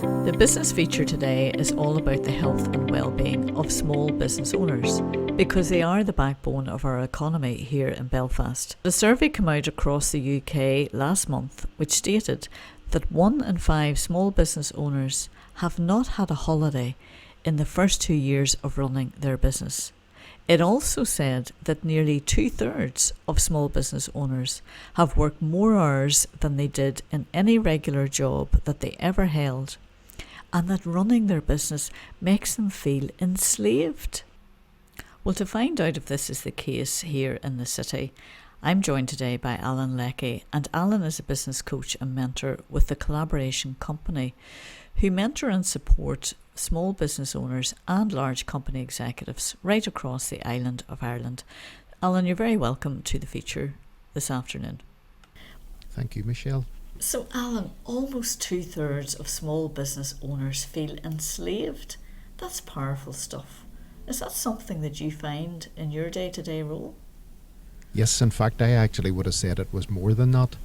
The business feature today is all about the health and well-being of small business owners because they are the backbone of our economy here in Belfast. A survey came out across the UK last month which stated that 1 in 5 small business owners have not had a holiday in the first 2 years of running their business. It also said that nearly 2/3 of small business owners have worked more hours than they did in any regular job that they ever held, and that running their business makes them feel enslaved. Well, to find out if this is the case here in the city, I'm joined today by Alan Lecky, and Alan is a business coach and mentor with the Collaboration Company, who mentor and support small business owners and large company executives right across the island of Ireland. Alan, you're very welcome to the feature this afternoon. Thank you, Michelle. So Alan, almost 2/3 of small business owners feel enslaved. That's powerful stuff. Is that something that you find in your day-to-day role? Yes, in fact, I actually would have said it was more than that.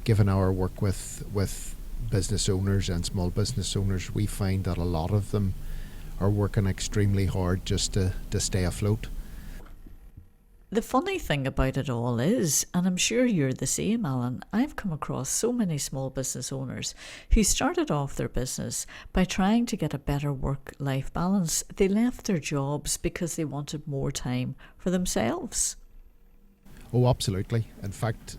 Given our work with business owners and small business owners, we find that a lot of them are working extremely hard just to stay afloat. The funny thing about it all is, and I'm sure you're the same, Alan, I've come across so many small business owners who started off their business by trying to get a better work-life balance. They left their jobs because they wanted more time for themselves. Oh, absolutely. In fact,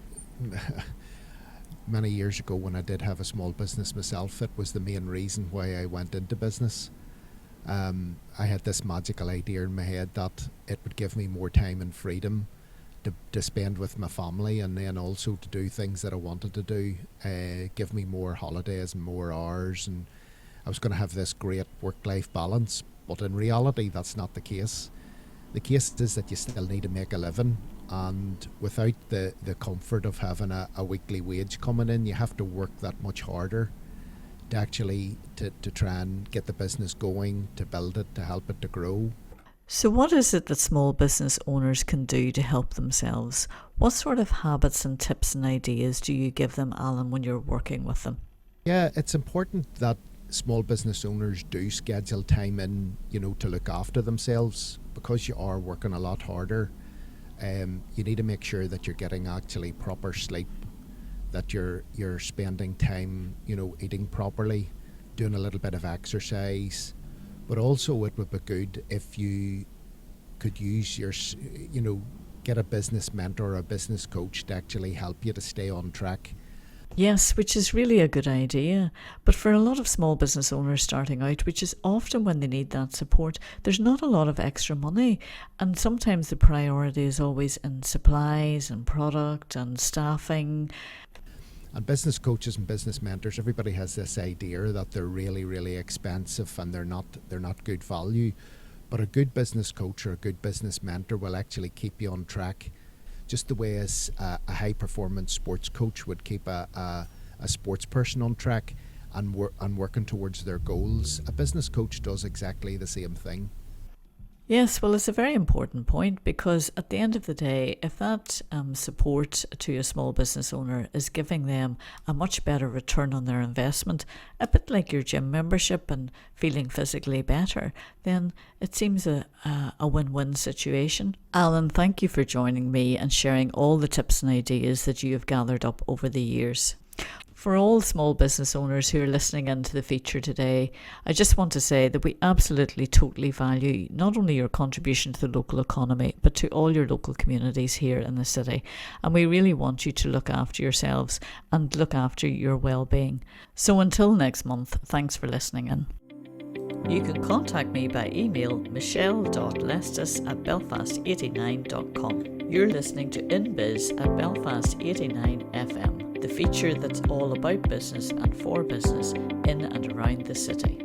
many years ago when I did have a small business myself, it was the main reason why I went into business. I had this magical idea in my head that it would give me more time and freedom to spend with my family, and then also to do things that I wanted to do, give me more holidays and more hours, and I was going to have this great work-life balance. But in reality, that's not the case. The case is that you still need to make a living, and without the comfort of having a weekly wage coming in, you have to work that much harder to actually to try and get the business going, to build it, to help it to grow. So what is it that small business owners can do to help themselves? What sort of habits and tips and ideas do you give them, Alan, when you're working with them? Yeah, it's important that small business owners do schedule time in, to look after themselves, because you are working a lot harder. You need to make sure that you're getting actually proper sleep, that you're spending time, eating properly, doing a little bit of exercise. But also it would be good if you could use get a business mentor or a business coach to actually help you to stay on track. Yes, which is really a good idea. But for a lot of small business owners starting out, which is often when they need that support, there's not a lot of extra money. And sometimes the priority is always in supplies and product and staffing. And business coaches and business mentors, everybody has this idea that they're really, really expensive and they're not good value. But a good business coach or a good business mentor will actually keep you on track, just the way as a high performance sports coach would keep a sports person on track and working towards their goals. A business coach does exactly the same thing. Yes, well, it's a very important point, because at the end of the day, if that support to a small business owner is giving them a much better return on their investment, a bit like your gym membership and feeling physically better, then it seems a win-win situation. Alan, thank you for joining me and sharing all the tips and ideas that you have gathered up over the years. For all small business owners who are listening into the feature today, I just want to say that we absolutely totally value not only your contribution to the local economy, but to all your local communities here in the city. And we really want you to look after yourselves and look after your well-being. So until next month, thanks for listening in. You can contact me by email michelle.lestis@belfast89.com. You're listening to InBiz at Belfast 89 FM, the feature that's all about business and for business in and around the city.